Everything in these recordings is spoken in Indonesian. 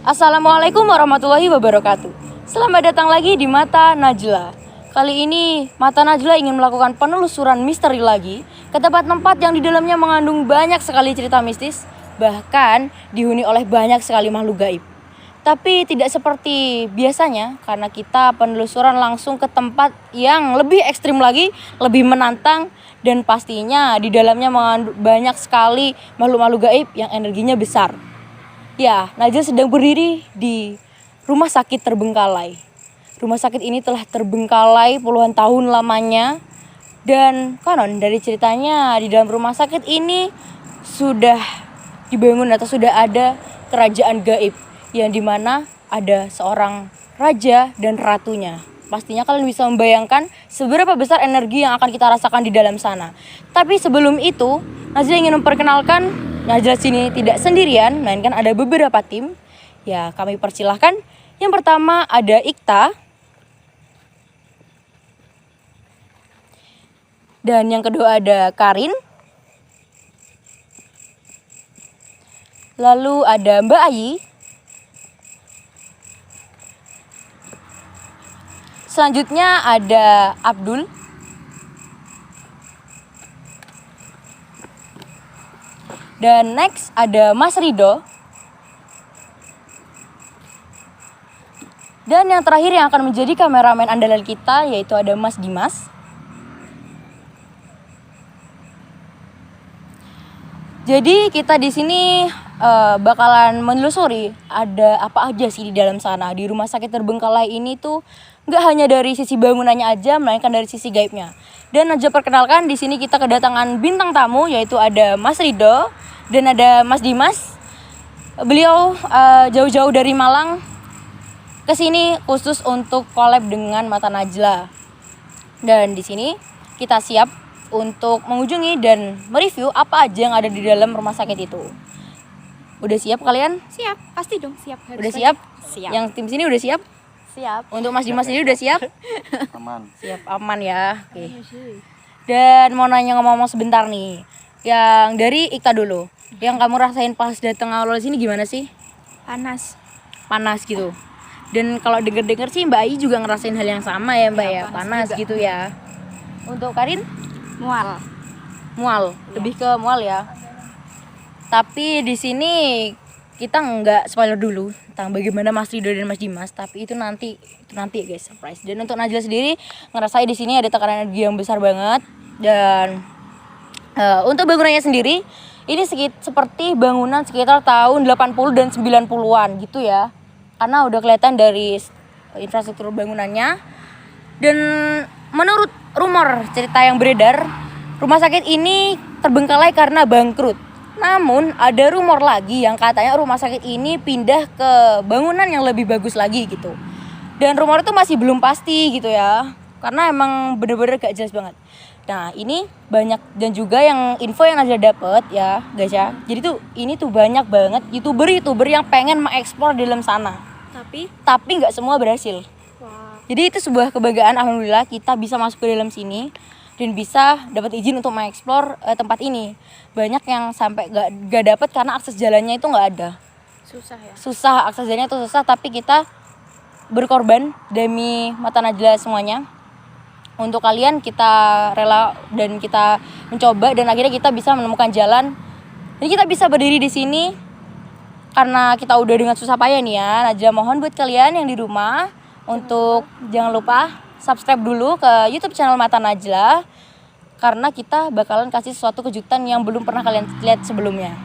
Assalamualaikum warahmatullahi wabarakatuh. Selamat datang lagi di Mata Najla. Kali ini Mata Najla ingin melakukan penelusuran misteri lagi ke tempat-tempat yang di dalamnya mengandung banyak sekali cerita mistis, bahkan dihuni oleh banyak sekali makhluk gaib. Tapi tidak seperti biasanya, karena kita penelusuran langsung ke tempat yang lebih ekstrim lagi, lebih menantang, dan pastinya di dalamnya mengandung banyak sekali makhluk-makhluk gaib yang energinya besar. Ya, Najla sedang berdiri di rumah sakit terbengkalai. Rumah sakit ini telah terbengkalai puluhan tahun lamanya. Dan konon dari ceritanya di dalam rumah sakit ini sudah dibangun atau sudah ada kerajaan gaib, yang dimana ada seorang raja dan ratunya. Pastinya kalian bisa membayangkan seberapa besar energi yang akan kita rasakan di dalam sana. Tapi sebelum itu, Najla ingin memperkenalkan Najla sini tidak sendirian, melainkan ada beberapa tim. Ya, kami persilahkan. Yang pertama ada Ikta. Dan yang kedua ada Karin. Lalu ada Mbak Ayi. Selanjutnya ada Abdul. Dan next ada Mas Rido. Dan yang terakhir yang akan menjadi kameramen andalan kita yaitu ada Mas Dimas. Jadi kita di sini bakalan menelusuri ada apa aja sih di dalam sana. Di rumah sakit terbengkalai ini tuh nggak hanya dari sisi bangunannya aja, melainkan dari sisi gaibnya. Dan aja perkenalkan di sini kita kedatangan bintang tamu yaitu ada Mas Rido dan ada Mas Dimas. Beliau jauh-jauh dari Malang ke sini khusus untuk collab dengan Mata Najla. Dan di sini kita siap untuk mengunjungi dan mereview apa aja yang ada di dalam rumah sakit itu. Udah siap kalian? Siap, pasti dong siap. Udah siap? Siap. Yang tim sini udah siap? Siap. Untuk Mas Dimas sendiri udah siap? Aman. Siap, aman ya. Oke. Dan mau nanya ngomong-ngomong sebentar nih. Yang dari Ikta dulu. Yang kamu rasain pas datang awal sini gimana sih? Panas. Panas gitu. Dan kalau denger-denger sih Mbak Ayi juga ngerasain hal yang sama ya Mbak ya, panas juga. gitu ya. Untuk Karin? Mual. Mual, lebih ke mual ya. Tapi di sini kita nggak spoiler dulu tentang bagaimana Mas Rido dan Mas Dimas, tapi itu nanti guys, surprise. Dan untuk Najla sendiri ngerasain di sini ada tekanan energi yang besar banget. Dan untuk bangunannya sendiri ini seperti bangunan sekitar tahun 80 dan 90-an gitu ya. Karena udah kelihatan dari infrastruktur bangunannya. Dan menurut rumor cerita yang beredar, rumah sakit ini terbengkalai karena bangkrut. Namun ada rumor lagi yang katanya rumah sakit ini pindah ke bangunan yang lebih bagus lagi gitu. Dan rumor itu masih belum pasti gitu ya. Karena emang bener-bener gak jelas banget. Nah ini banyak dan juga yang info yang Najla dapet ya guys ya. Jadi tuh ini tuh banyak banget youtuber yang pengen mengeksplor di dalam sana. Tapi nggak semua berhasil. Wah. Jadi itu sebuah kebanggaan, alhamdulillah kita bisa masuk ke dalam sini dan bisa dapat izin untuk mengeksplor tempat ini. Banyak yang sampai gak dapat karena akses jalannya itu nggak ada. Susah ya. Susah, akses jalannya itu susah, tapi kita berkorban demi Mata Najla semuanya. Untuk kalian kita rela dan kita mencoba dan akhirnya kita bisa menemukan jalan. Jadi kita bisa berdiri di sini karena kita udah dengan susah payah nih ya. Najla mohon buat kalian yang di rumah untuk jangan lupa subscribe dulu ke YouTube channel Mata Najla, karena kita bakalan kasih suatu kejutan yang belum pernah kalian lihat sebelumnya.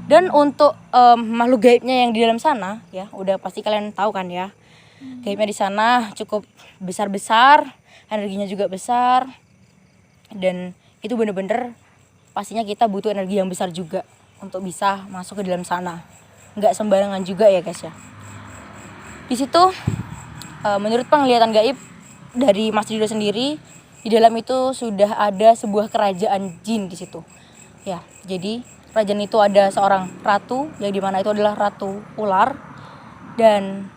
Dan untuk makhluk gaibnya yang di dalam sana ya, udah pasti kalian tahu kan ya. Gaibnya di sana cukup besar-besar, energinya juga besar. Dan itu bener-bener pastinya kita butuh energi yang besar juga untuk bisa masuk ke dalam sana. Nggak sembarangan juga ya guys ya. Di situ menurut penglihatan gaib dari Mas Rido sendiri, di dalam itu sudah ada sebuah kerajaan jin di situ. Ya, jadi kerajaan itu ada seorang ratu yang dimana itu adalah ratu ular, dan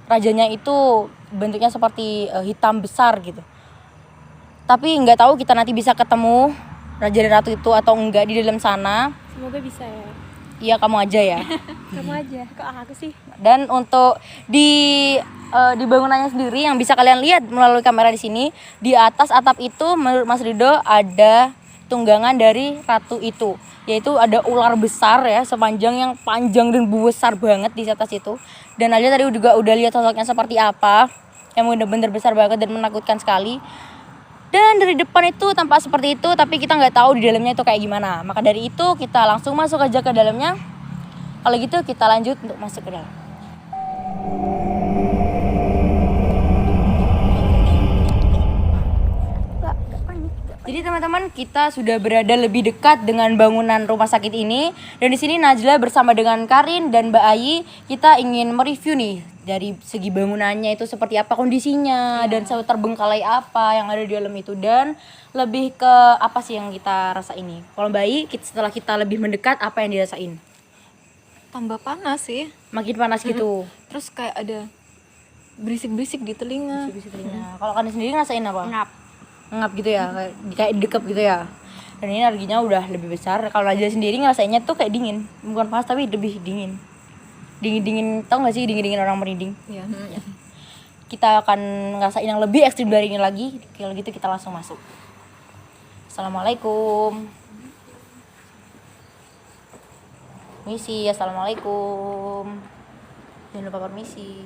rajanya itu bentuknya seperti hitam besar gitu. Tapi nggak tahu kita nanti bisa ketemu raja dan ratu itu atau enggak di dalam sana. Semoga bisa ya. Iya, kamu aja ya. Kamu aja. Kok aku sih? Dan untuk di bangunannya sendiri yang bisa kalian lihat melalui kamera di sini, di atas atap itu menurut Mas Rido ada tunggangan dari ratu itu, yaitu ada ular besar ya, sepanjang yang panjang dan besar banget di atas itu. Dan Nadia tadi juga udah lihat sosoknya seperti apa, yang bener-bener besar banget dan menakutkan sekali. Dan dari depan itu tampak seperti itu, tapi kita nggak tahu di dalamnya itu kayak gimana. Maka dari itu kita langsung masuk aja ke dalamnya. Kalau gitu kita lanjut untuk masuk ke dalam. Jadi teman-teman, kita sudah berada lebih dekat dengan bangunan rumah sakit ini. Dan di sini Najla bersama dengan Karin dan Mbak Ayi, kita ingin mereview nih dari segi bangunannya itu seperti apa kondisinya dan terbengkalai apa yang ada di dalam itu, dan lebih ke apa sih yang kita rasa ini. Kalau Mbak Ayi, setelah kita lebih mendekat, apa yang dirasain? Tambah panas sih. Makin panas gitu. Terus kayak ada berisik-berisik di telinga. Kalau kalian sendiri ngerasain apa? Ngap gitu ya, kayak dekep gitu ya. Dan ini energinya udah lebih besar. Kalau Najla sendiri ngerasainnya tuh kayak dingin, bukan panas tapi lebih dingin. Dingin, tau gak sih dingin orang merinding? Iya. Kita akan ngerasain yang lebih ekstrim dari ini lagi. Kalau gitu kita langsung masuk. Assalamualaikum. Misi, assalamualaikum. Jangan lupa permisi.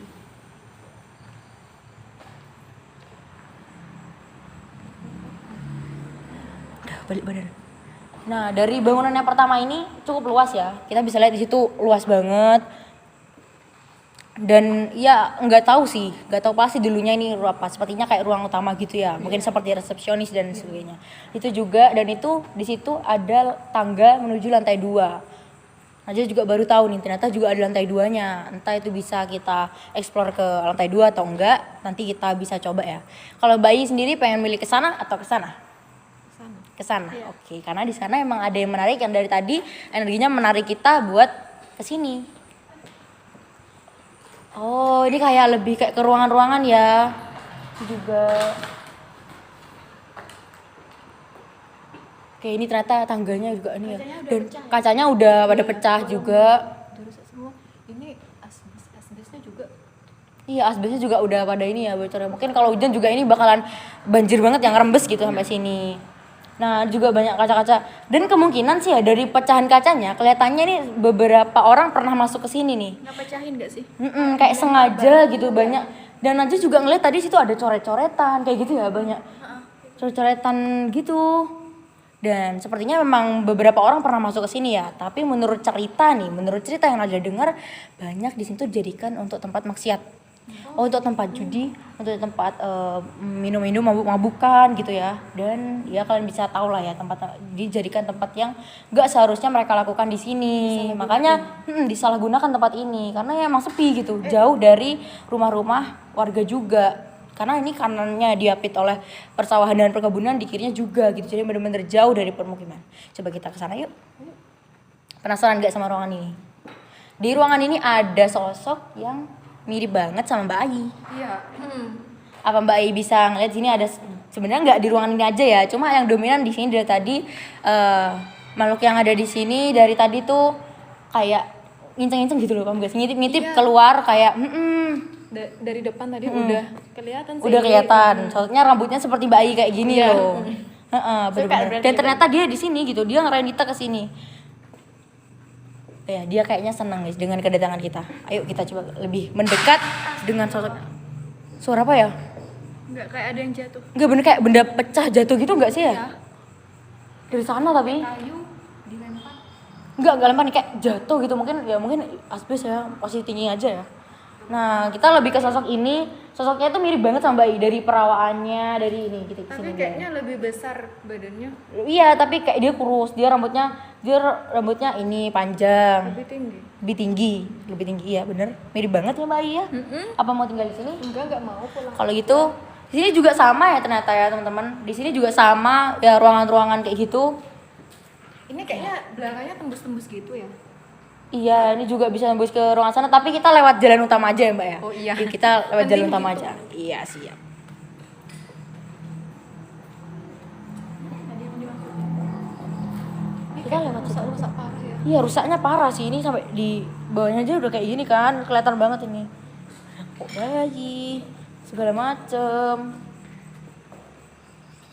Udah balik badan. Nah, dari bangunan yang pertama ini cukup luas ya. Kita bisa lihat di situ luas banget. Dan ya nggak tahu pasti dulunya ini apa. Sepertinya kayak ruang utama gitu ya. Mungkin seperti resepsionis dan sebagainya. Itu juga, dan itu di situ ada tangga menuju lantai 2. Aja juga baru tahu nih, ternyata juga ada lantai 2-nya. Entah itu bisa kita explore ke lantai 2 atau enggak, nanti kita bisa coba ya. Kalau Bayi sendiri pengen milih ke sana atau ke sana? Ke sana. Iya. Oke, karena di sana emang ada yang menarik, yang dari tadi energinya menarik kita buat ke sini. Oh, ini kayak lebih kayak ke ruangan-ruangan ya. Itu juga. Oke, ini ternyata tangganya juga nih ya. Dan kacanya udah pada pecah juga. Udah rusak semua. Ini asbesnya juga. Iya, asbesnya juga udah pada ini ya bocornya. Mungkin kalau hujan juga ini bakalan banjir banget yang rembes gitu sampai sini. Nah, juga banyak kaca-kaca. Dan kemungkinan sih ya dari pecahan kacanya kelihatannya nih beberapa orang pernah masuk ke sini nih. Nggak pecahin nggak sih? Kayak sengaja gitu banyak. Dan aja juga ngeliat tadi situ ada coret-coretan kayak gitu ya, banyak coret-coretan gitu. Dan sepertinya memang beberapa orang pernah masuk ke sini ya. Tapi menurut cerita yang ada dengar, banyak di sini tuh dijadikan untuk tempat maksiat. Untuk tempat judi, untuk tempat minum-minum, mabuk-mabukan gitu ya. Dan ya kalian bisa tahu lah ya, tempat dijadikan tempat yang nggak seharusnya mereka lakukan di sini. Makanya disalahgunakan tempat ini karena ya emang sepi gitu, jauh dari rumah-rumah warga juga. Karena ini kanannya diapit oleh persawahan dan perkebunan, di kirinya juga gitu. Jadi benar-benar jauh dari permukiman. Coba kita ke sana yuk. Penasaran gak sama ruangan ini? Di ruangan ini ada sosok yang mirip banget sama Mbak Ayi. Iya. Apa Mbak Ayi bisa ngeliat sini ada, sebenarnya nggak di ruangan ini aja ya, cuma yang dominan di sini dari tadi makhluk yang ada di sini dari tadi tuh kayak nginceng-nginceng gitu loh, paham gak sih? Ngintip-ngintip keluar kayak Dari depan tadi udah kelihatan sih. udah kelihatan. Soalnya rambutnya seperti Mbak Ayi kayak gini Iya. loh. Bener-bener. Dan ternyata dia di sini gitu, dia ngarahin kita ke sini. Ya, dia kayaknya senang guys dengan kedatangan kita. Ayo kita coba lebih mendekat dengan sosok. Suara apa ya? Nggak, kayak ada yang jatuh. Enggak, bener kayak benda pecah jatuh gitu enggak sih ya? Dari sana tapi. Kayu dilempar. Enggak lempar nih, kayak jatuh gitu. Mungkin asbes ya, posisi tinggi aja ya. Nah, kita lebih ke sosok ini. Sosoknya tuh mirip banget sama Mbak I, dari perawaannya, dari ini gitu Tapi kesini. kayaknya lebih besar badannya, Iya, tapi kayak dia kurus, dia rambutnya ini panjang, lebih tinggi. lebih tinggi, iya bener, mirip banget ya Mbak I ya. Apa mau tinggal di sini? Nggak mau pulang. Kalau gitu, di sini juga sama ya ternyata ya teman-teman. Di sini juga sama ya, ruangan-ruangan kayak gitu. Ini kayaknya belakangnya tembus-tembus gitu ya. Iya, ini juga bisa nembus ke ruangan sana, tapi kita lewat jalan utama aja ya Mbak ya. Oh iya. Jadi kita lewat jalan Penting utama gitu. aja. Iya, siap. Kita lewat rusak parah ya. Iya rusaknya parah sih, ini sampai di bawahnya aja udah kayak gini kan, kelihatan banget ini. Kok bayi, segala macem.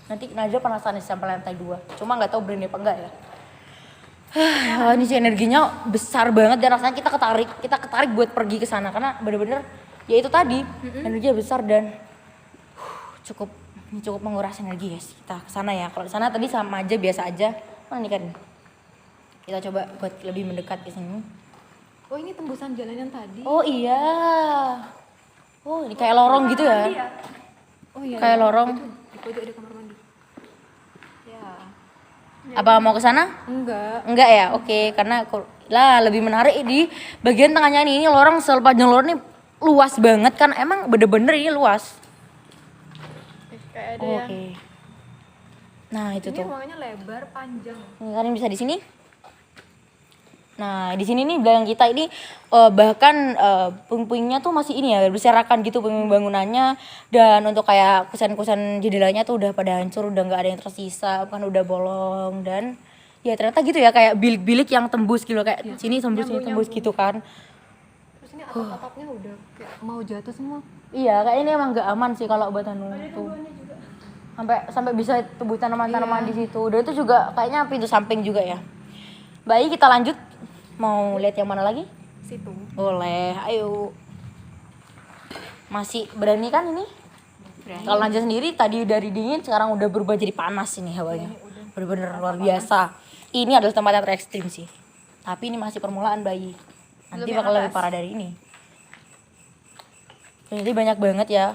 Nanti Najwa penasaran sih sampai lantai 2, cuma nggak tahu berani apa enggak ya. Ini sih energinya besar banget dan rasanya kita ketarik buat pergi ke sana karena bener-bener ya itu tadi energinya besar dan cukup menguras energi guys. Kita ke sana ya. Kalau di sana tadi sama aja biasa aja. Nah, ini kan kita coba buat lebih mendekat ke sini. Oh ini tembusan jalan yang tadi. Oh iya. Oh ini kayak lorong gitu ya. Oh iya. Kayak lorong. Di pojok ada kamar mandi. Ya. Apa mau ke sana? Enggak. Enggak ya, oke. Karena lah lebih menarik di bagian tengahnya ini lorong sepanjang lorong ini luas banget kan. Emang bener-bener ini luas. Kayak ada Oke. yang Nah itu ini tuh. ruangannya lebar panjang. Kalian bisa di sini. Nah di sini nih belakang kita ini bahkan puing-puingnya tuh masih ini ya berserakan gitu puing bangunannya, dan untuk kayak kusen-kusen jendelanya tuh udah pada hancur, udah nggak ada yang tersisa, kan udah bolong. Dan ya ternyata gitu ya kayak bilik-bilik yang tembus gitu kayak sini tembus sini tembus gitu kan. Terus ini atap-atapnya udah kayak mau jatuh semua. Iya kayak ini emang nggak aman sih kalau buat anu tuh. Sampai bisa tumbuh tanaman-tanaman di situ. Dan itu juga kayaknya pintu samping juga ya. Baik, kita lanjut. Mau lihat yang mana lagi? Situ. Boleh, ayo. Masih berani kan ini? Berani. Kalau Najwa sendiri tadi dari dingin sekarang udah berubah jadi panas ini hawanya. Bener-bener luar biasa. Ini adalah tempat yang terekstrim sih. Tapi ini masih permulaan bayi. Nanti Belum bakal yang lebih atas. parah dari ini. Jadi banyak banget ya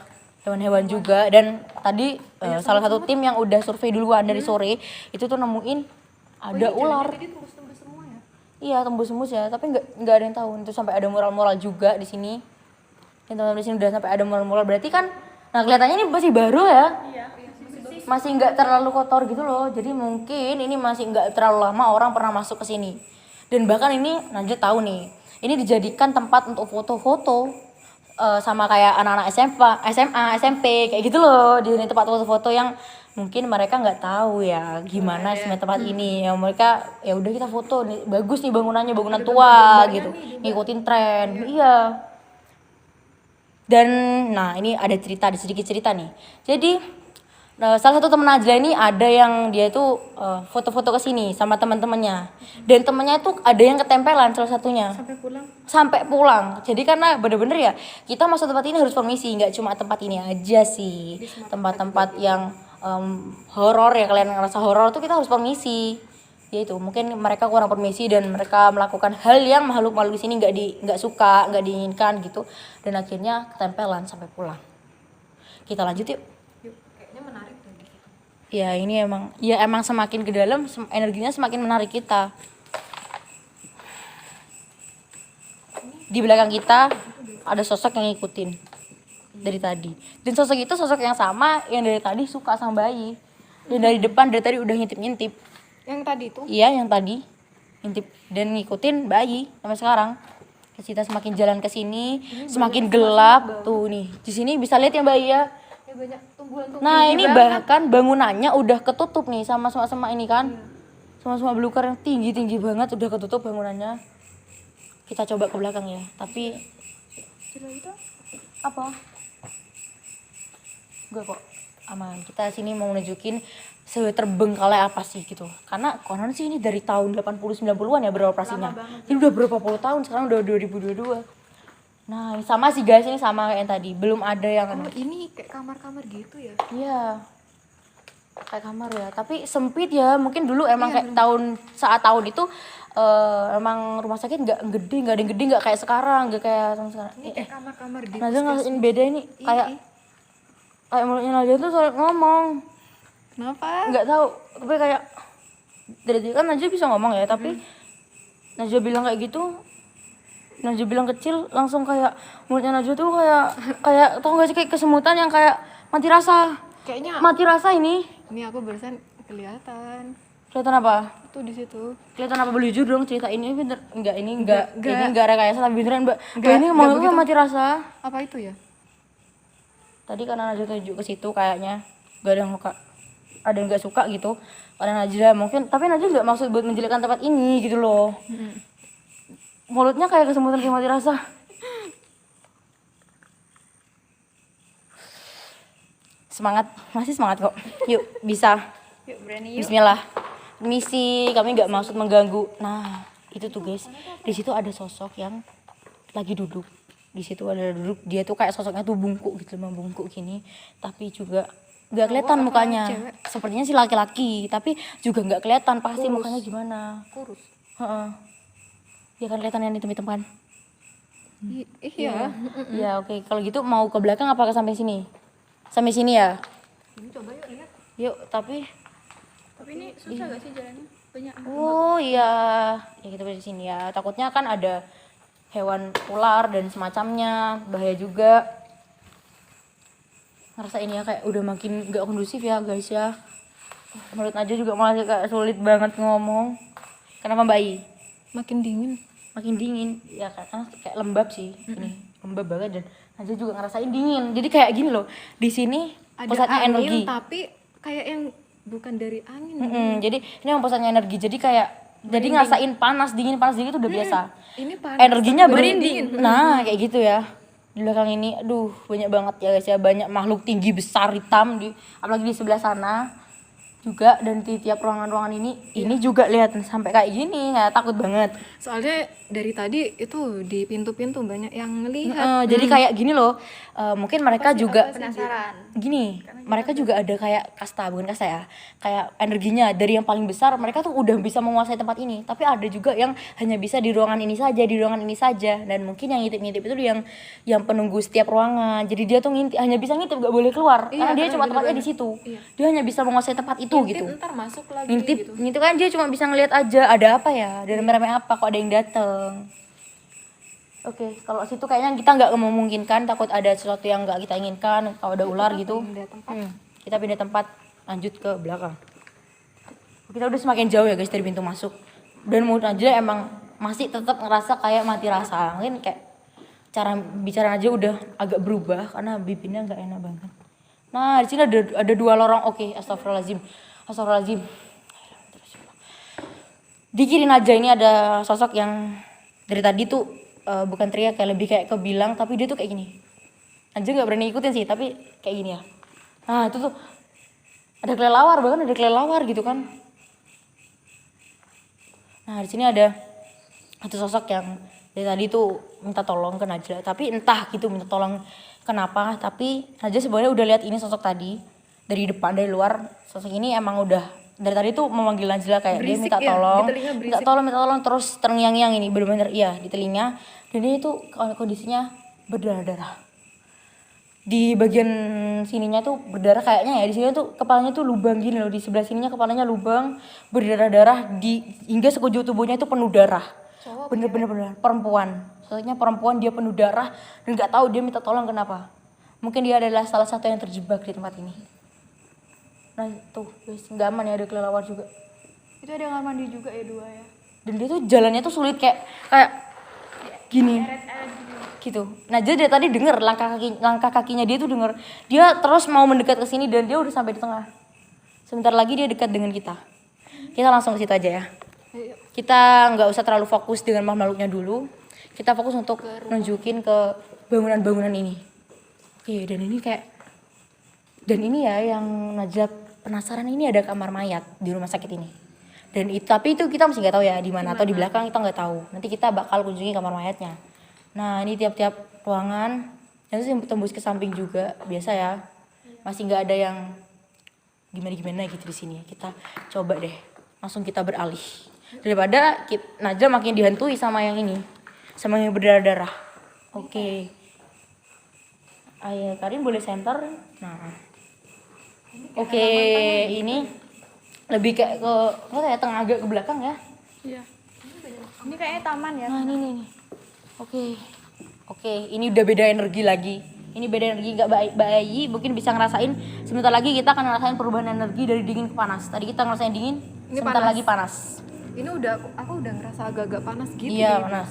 hewan-hewan juga. Dan tadi salah satu tim yang udah survei duluan dari sore itu tuh nemuin ada ular. Jadi tembus-tembus semua ya. Iya tembus-tembus ya, tapi nggak ada yang tahu. Itu sampai ada mural-mural juga di sini. Dan teman-teman di sini udah sampai ada mural-mural, berarti kan, nah kelihatannya ini masih baru ya. Iya. Masih nggak terlalu kotor gitu loh. Jadi mungkin ini masih nggak terlalu lama orang pernah masuk ke sini. Dan bahkan ini Najwa tahu nih, ini dijadikan tempat untuk foto-foto sama kayak anak-anak SMA, SMP kayak gitu loh. Di sini tempat foto-foto yang mungkin mereka nggak tahu ya gimana sih tempat ini. Yang mereka ya udah kita foto nih, bagus nih bangunannya, bangunan tua gitu, ngikutin tren. Iya. Dan nah ini ada sedikit cerita nih. Jadi salah satu temen Najla ini ada yang dia tuh foto-foto ke sini sama teman-temannya. Dan temennya itu ada yang ketempelan salah satunya. Sampai pulang. Jadi karena bener-bener ya kita masuk tempat ini harus permisi, nggak cuma tempat ini aja sih. Tempat-tempat yang horor ya, kalian ngerasa horor tuh kita harus permisi. Ya itu mungkin mereka kurang permisi dan mereka melakukan hal yang makhluk-makhluk di sini nggak suka, nggak diinginkan gitu. Dan akhirnya ketempelan sampai pulang. Kita lanjut yuk. Kayaknya menarik tuh. Ya ini emang semakin ke dalam energinya semakin menarik kita. Di belakang kita ada sosok yang ngikutin dari tadi. Dan sosok itu sosok yang sama yang dari tadi suka sama bayi. Dan dari depan dari tadi udah ngintip-ngintip. Yang tadi itu? Iya yang tadi ngintip dan ngikutin bayi sampai sekarang. Kita semakin jalan ke sini semakin gelap tuh nih. Di sini bisa lihat yang bayi ya. Ya banyak tumbuhan-tumbuhan. Nah ini bahkan bangunannya udah ketutup nih sama semak-semak ini kan. Semak-semak belukar yang tinggi-tinggi banget udah ketutup bangunannya. Kita coba ke belakang ya. Tapi itu apa? Gue kok aman. Kita sini mau nunjukin terbengkalai apa sih gitu. Karena konon sih ini dari tahun 80-90-an ya beroperasinya. Jadi udah berapa puluh tahun, sekarang udah 2022. Nah ini sama sih guys, ini sama kayak yang tadi. Belum ada yang ini kayak kamar-kamar gitu ya? Iya, kayak kamar ya, tapi sempit ya. Mungkin dulu emang kayak tahun itu emang rumah sakit nggak ada yang gede, nggak kayak sekarang, nggak kayak sekarang. Ini kayak kamar-kamar gitu. Najwa ngerasain beda ini, kayak mulutnya Najwa tuh soal ngomong. Kenapa? Nggak tahu, tapi kayak dari tadi kan Najwa bisa ngomong ya, tapi Najwa bilang kayak gitu. Najwa bilang kecil langsung kayak mulutnya Najwa tuh kayak tau gak sih kayak kesemutan yang kayak mati rasa. Kayaknya Mati rasa ini. ini aku barusan kelihatan. Kelihatan apa? Itu di situ. Kelihatan apa, boleh jujur dong cerita ini bener. Ini enggak rekayasa tapi beneran Mbak. Enggak, Ini mau mati rasa. Apa itu ya? Tadi karena Najwa tunjuk ke situ kayaknya gak ada yang muka. ada yang nggak suka gitu pada Najla mungkin, tapi Najla nggak maksud buat menjelekkan tempat ini gitu loh. Mulutnya kayak kesemutan kayak mati rasa. Semangat, masih semangat kok. Yuk bisa. Yuk berani yuk. Bismillah. Misi kami nggak maksud mengganggu. Nah itu tuh guys, di situ ada sosok yang lagi duduk. Di situ ada duduk, dia tuh kayak sosoknya tuh bungkuk gitu, membungkuk gini, tapi juga nggak kelihatan mukanya. Sepertinya sih laki-laki, tapi juga nggak kelihatan pasti mukanya gimana. Kurus. Heeh. Ya kan kelihatan yang hitam-hitam kan? Iya. Ya oke, kalau gitu mau ke belakang apa ke sampai sini? Sampai sini ya. Ini coba yuk lihat. Yuk, tapi Ini susah gak sih jalannya? Banyak. oh iya, ya kita di sini ya. Takutnya kan ada hewan ular dan semacamnya, bahaya juga. Ngerasain ya kayak udah makin gak kondusif ya guys ya. Menurut aja juga malah kayak sulit banget ngomong. Kenapa Mbak I? Makin dingin. Makin dingin ya karena kayak lembab sih ini, lembab banget dan aja juga ngerasain dingin. Jadi kayak gini loh, di sini Ada pusatnya angin, energi. tapi kayak yang bukan dari angin. Jadi ini yang pusatnya energi. Jadi kayak jadi ngerasain panas dingin itu udah biasa. Ini panas. Energinya tapi berinding. Nah kayak gitu ya. Di belakang ini, aduh banyak banget ya guys ya, banyak makhluk tinggi besar hitam di, apalagi di sebelah sana juga, dan di tiap ruangan-ruangan ini juga lihat sampai kayak gini, nggak takut banget. Soalnya dari tadi itu di pintu-pintu banyak yang ngelihat. Jadi kayak gini loh, mungkin mereka juga Penasaran. gini, mereka juga ada kayak kasta, bukan kasta ya, kayak energinya dari yang paling besar mereka tuh udah bisa menguasai tempat ini, tapi ada juga yang hanya bisa di ruangan ini saja, dan mungkin yang ngintip-ngintip itu yang penunggu setiap ruangan. Jadi dia tuh hanya bisa ngintip, gak boleh keluar karena dia cuma tempatnya di situ. Dia hanya bisa menguasai tempat itu gitu. Ntar masuk lagi Ngintip gitu. gitu kan, dia cuma bisa ngelihat aja ada apa ya, ada rame-rame apa, kok ada yang dateng. Oke, kalau situ kayaknya kita nggak memungkinkan, takut ada sesuatu yang nggak kita inginkan, kalau ada ular gitu. Kita pindah tempat, lanjut ke belakang. Kita udah semakin jauh ya guys dari pintu masuk. Dan menurut aja emang masih tetap ngerasa kayak mati rasa. Mungkin kayak cara bicara aja udah agak berubah karena bibirnya nggak enak banget. Nah di sini ada 2 lorong. Oke, astagfirullahaladzim. Di kiri aja ini ada sosok yang dari tadi tuh bukan teriak, kayak lebih kayak kebilang, tapi dia tuh kayak gini. Aja nggak berani ikutin sih, tapi kayak gini ya. Nah itu tuh ada kelelawar, bahkan ada kelelawar gitu kan. Nah di sini ada satu sosok yang dari tadi tuh minta tolong ke Najla, tapi entah gitu minta tolong kenapa, tapi Najla sebenarnya udah lihat ini sosok tadi dari depan, dari luar. Sosok ini emang udah dari tadi tuh memanggil Najla kayak Berisik dia minta ya, tolong, di telinga berisik. minta tolong terus terngiang-ngiang ini bener-bener iya di telinga, dan dia itu kondisinya berdarah-darah. Di bagian sininya tuh berdarah kayaknya ya, di sini tuh kepalanya tuh lubang gini loh, di sebelah sininya kepalanya lubang, berdarah-darah, hingga sekujur tubuhnya itu penuh darah. Bener-bener perempuan, soalnya perempuan, dia penuh darah dan nggak tahu dia minta tolong kenapa. Mungkin dia adalah salah satu yang terjebak di tempat ini. Nah tuh guys, nggak aman ya, ada kelelawar juga. Itu ada kamar mandi juga ya 2 ya. Dan dia tuh jalannya tuh sulit kayak gini gitu. Nah jadi dari tadi denger langkah kakinya dia tuh denger, dia terus mau mendekat ke sini dan dia udah sampai di tengah. Sebentar lagi dia dekat dengan kita. Kita langsung ke situ aja ya. Kita nggak usah terlalu fokus dengan makhluknya dulu. Kita fokus untuk nunjukin ke bangunan-bangunan ini. Oke, dan ini ya yang Najla penasaran, ini ada kamar mayat di rumah sakit ini. Dan tapi itu kita masih nggak tahu ya di mana, atau di belakang kita nggak tahu. Nanti kita bakal kunjungi kamar mayatnya. Nah ini tiap-tiap ruangan, dan itu tembus ke samping juga biasa ya. Masih nggak ada yang gimana gitu di sini. Kita coba deh, langsung kita beralih daripada Najla makin dihantui sama yang ini, sama yang berdarah-darah. Oke. Ayo Karin boleh center. Nah. Oke, ini lebih kayak ke tengah agak ke belakang ya. Iya. Ini kayaknya taman ya. Nah, ini. Oke, ini udah beda energi lagi. Ini beda energi, nggak bayi mungkin bisa ngerasain. Sebentar lagi kita akan ngerasain perubahan energi dari dingin ke panas. Tadi kita ngerasain dingin, Ini sebentar panas. lagi panas. Ini aku udah ngerasa agak-agak panas gitu. Iya, panas.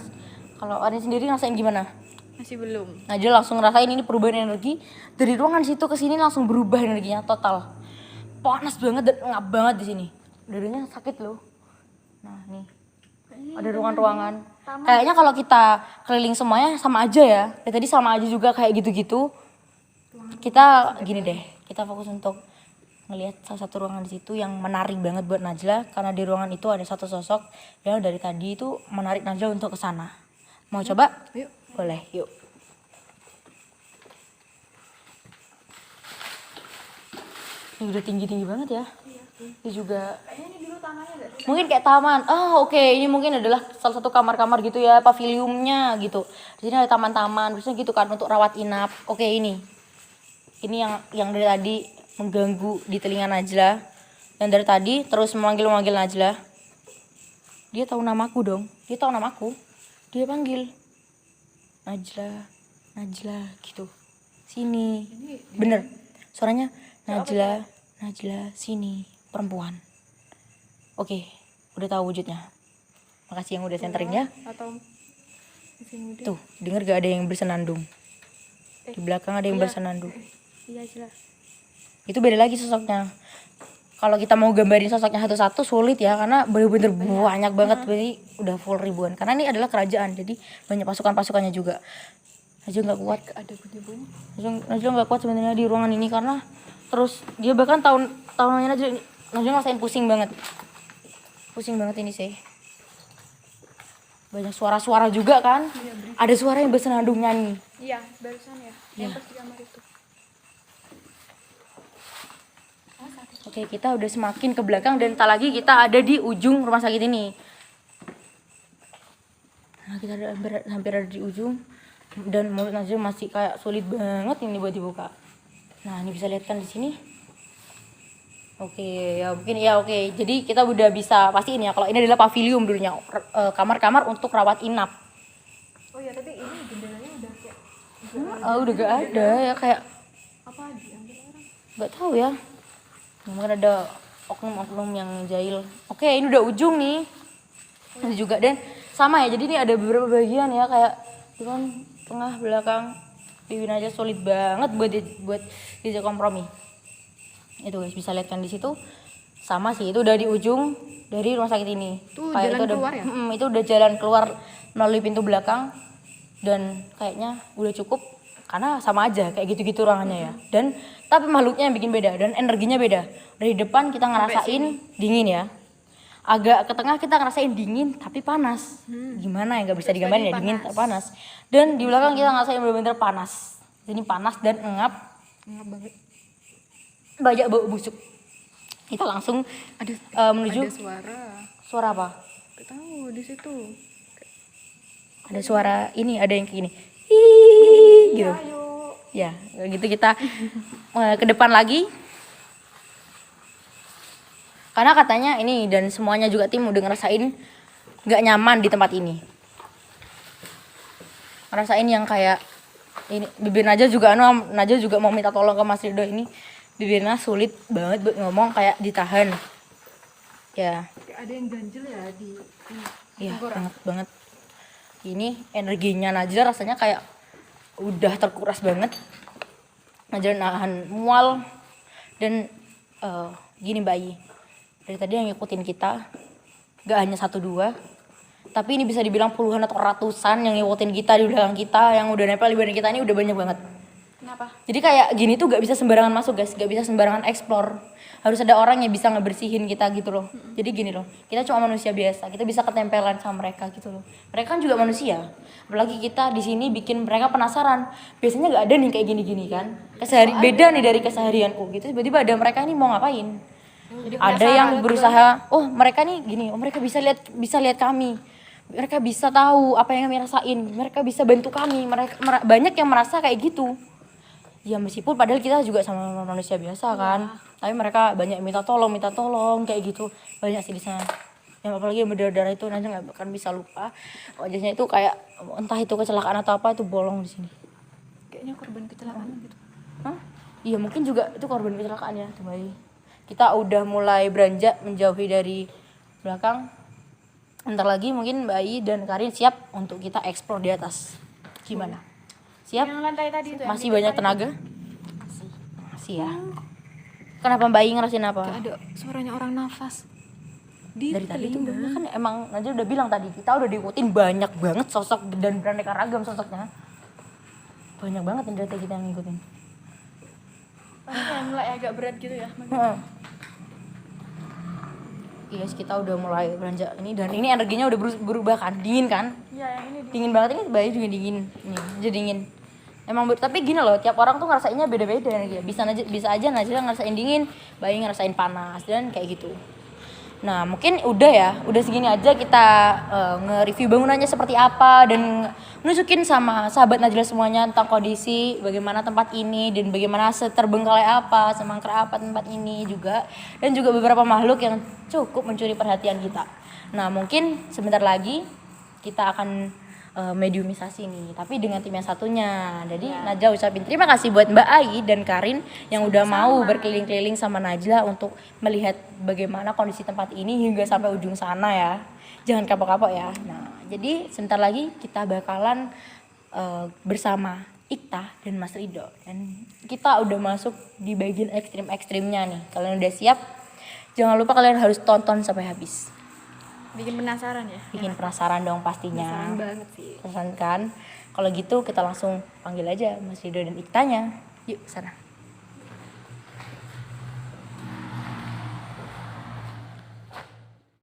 Kalau Arin sendiri ngerasain gimana? Masih belum. Nah, dia langsung ngerasain ini perubahan energi dari ruangan situ ke sini, langsung berubah energinya total. panas banget dan ngap banget di sini. Dadanya sakit loh. Nah nih ada ruangan-ruangan. Kayaknya kalau kita keliling semuanya sama aja ya. Dari tadi sama aja juga kayak gitu-gitu. Kita gini deh, kita fokus untuk ngelihat salah satu ruangan di situ yang menarik banget buat Najla, karena di ruangan itu ada satu sosok yang dari tadi itu menarik Najla untuk ke sana. Mau coba? Yuk. Boleh, yuk. Ini udah tinggi-tinggi banget ya. Ini juga mungkin kayak taman. Oke. Ini mungkin adalah salah satu kamar-kamar gitu ya, paviliumnya gitu. Di sini ada taman-taman, biasanya gitu kan untuk rawat inap. Oke, ini yang dari tadi mengganggu di telinga Najla. Yang dari tadi terus memanggil Najla. Dia tahu namaku dong. Dia tahu namaku. Dia panggil Najla gitu. Sini. Bener. Suaranya Najla, sini, perempuan. Oke, udah tahu wujudnya. Makasih yang udah centering ya. Atau mesin muda. Tuh, denger gak ada yang bersenandung? Di belakang ada yang bersenandung. Iya jelas. Itu beda lagi sosoknya. Kalau kita mau gambarin sosoknya satu-satu sulit ya, karena bener-bener banyak banget, berarti udah full ribuan. Karena ini adalah kerajaan, jadi banyak pasukan-pasukannya juga. Najla nggak kuat. Ada bunyi-bunyi. Najla nggak kuat sebenarnya di ruangan ini, karena terus dia bahkan tahunnya Najla ngerasain pusing banget ini sih. Banyak suara-suara juga kan. Ada suara yang bersenandung nyanyi. Iya, barusan ya. Yang pas di kamar itu. Oke, kita udah semakin ke belakang dan tak lagi kita ada di ujung rumah sakit ini. Nah, kita hampir ada di ujung dan mulut Najla masih kayak sulit banget ini buat dibuka. Nah, ini bisa lihat kan di sini. Oke, ya mungkin ya oke. Jadi kita udah bisa pastiin ya kalau ini adalah pavilium dulunya, kamar-kamar untuk rawat inap. Oh ya, tapi ini jendelanya udah kayak Udah gak ada ya, kayak apa diambil orang? nggak tahu ya. Mungkin ada oknum-oknum yang jahil. Oke, ini udah ujung nih. Ini juga dan sama ya. Jadi ini ada beberapa bagian ya, kayak itu kan tengah belakang. Dewi Najla solid banget buat diajak kompromi. Itu guys, bisa lihat kan di situ. Sama sih, itu udah di ujung dari rumah sakit ini. Itu kayak jalan itu keluar ya? Itu udah jalan keluar melalui pintu belakang dan kayaknya udah cukup karena sama aja kayak gitu-gitu ruangannya ya. Dan tapi makhluknya yang bikin beda dan energinya beda. Dari depan kita ngerasain dingin ya. Agak ke tengah kita ngerasain dingin tapi panas. Gimana ya, nggak bisa digambarin ya, dingin tapi panas. Dan di belakang kita ngerasain bener-bener panas. Ini panas dan engap banget. banyak bau busuk. Kita langsung menuju Ada suara apa? Gak tahu di situ. Ada suara ini, ada yang kayak gini. Hihihi, gitu. Ya, kayak gitu kita ke depan lagi. Karena katanya ini dan semuanya juga tim udah ngerasain nggak nyaman di tempat ini. Ngerasain yang kayak ini bibir Najla juga mau minta tolong ke Mas Ridho ini. Bibirnya sulit banget buat ngomong, kayak ditahan. Ya. Kayak ada yang ganjel ya di Iya, banget. Ini energinya Najla rasanya kayak udah terkuras banget. Najla nahan mual dan gini Mbak Yi. Dari tadi yang ngikutin kita gak hanya 1-2, tapi ini bisa dibilang puluhan atau ratusan yang ngikutin kita di belakang kita, yang udah nempel di badan kita ini udah banyak banget. Kenapa? Jadi kayak gini tuh gak bisa sembarangan masuk guys, gak bisa sembarangan explore. Harus ada orang yang bisa ngebersihin kita gitu loh. Jadi gini loh, kita cuma manusia biasa, kita bisa ketempelan sama mereka gitu loh. Mereka kan juga manusia. Apalagi kita di sini bikin mereka penasaran. Biasanya gak ada nih kayak gini-gini kan. Beda nih dari keseharianku gitu. Tiba-tiba ada mereka ini mau ngapain? Ada yang berusaha, oh mereka nih gini, oh mereka bisa lihat kami. Mereka bisa tahu apa yang kami rasain. Mereka bisa bantu kami. Banyak yang merasa kayak gitu. Ya meskipun padahal kita juga sama manusia biasa kan. Tapi mereka banyak minta tolong kayak gitu. Banyak sih di sana. Yang apalagi yang berdarah itu nanti nggak akan bisa lupa. Wajahnya itu kayak entah itu kecelakaan atau apa, itu bolong di sini. Kayaknya korban kecelakaan gitu. Hah? Iya mungkin juga itu korban kecelakaan ya, kembali. Kita udah mulai beranjak menjauhi dari belakang. Ntar lagi mungkin Mbak Ai dan Karin siap untuk kita eksplor di atas. Gimana? Siap? Yang lantai tadi itu. Masih banyak tenaga? Masih ya. Kenapa Mbak I ngerasain apa? Kayak ada suaranya orang nafas di Dari tadi tuh telinga. kan emang Najla udah bilang tadi, kita udah diikutin banyak banget sosok dan beraneka ragam sosoknya. Banyak banget yang dari kita yang ngikutin. Kayak mulai agak berat gitu ya. Heeh. Yes, kita udah mulai beranjak ini dan ini energinya udah berubah kan, dingin kan? Iya, yang ini Dingin banget, ini Bayu juga dingin. Nih, jadi dingin. Emang tapi gini loh, tiap orang tuh ngerasainnya beda-beda energi. Bisa aja Najla ngerasain dingin, Bayu ngerasain panas dan kayak gitu. Nah, mungkin udah ya, udah segini aja kita nge-review bangunannya seperti apa dan nunjukin sama sahabat Najla semuanya tentang kondisi bagaimana tempat ini dan bagaimana seterbengkalai apa, semangkrak apa tempat ini juga, dan juga beberapa makhluk yang cukup mencuri perhatian kita. Nah, mungkin sebentar lagi kita akan mediumisasi nih, tapi dengan tim yang satunya. Jadi Najla ucapin terima kasih buat Mbak Ai dan Karin yang udah mau berkeliling-keliling sama Najla untuk melihat bagaimana kondisi tempat ini hingga sampai ujung sana ya. Jangan kapok-kapok ya. Nah, jadi sebentar lagi kita bakalan bersama Ikta dan Mas Rido, dan kita udah masuk di bagian ekstrim-ekstrimnya nih. Kalian udah siap? Jangan lupa kalian harus tonton sampai habis. bikin penasaran ya. Bikin penasaran dong pastinya. Penasaran banget sih. Penasaran kan? Kalau gitu kita langsung panggil aja Mas Rido dan Iktanya. Yuk sana.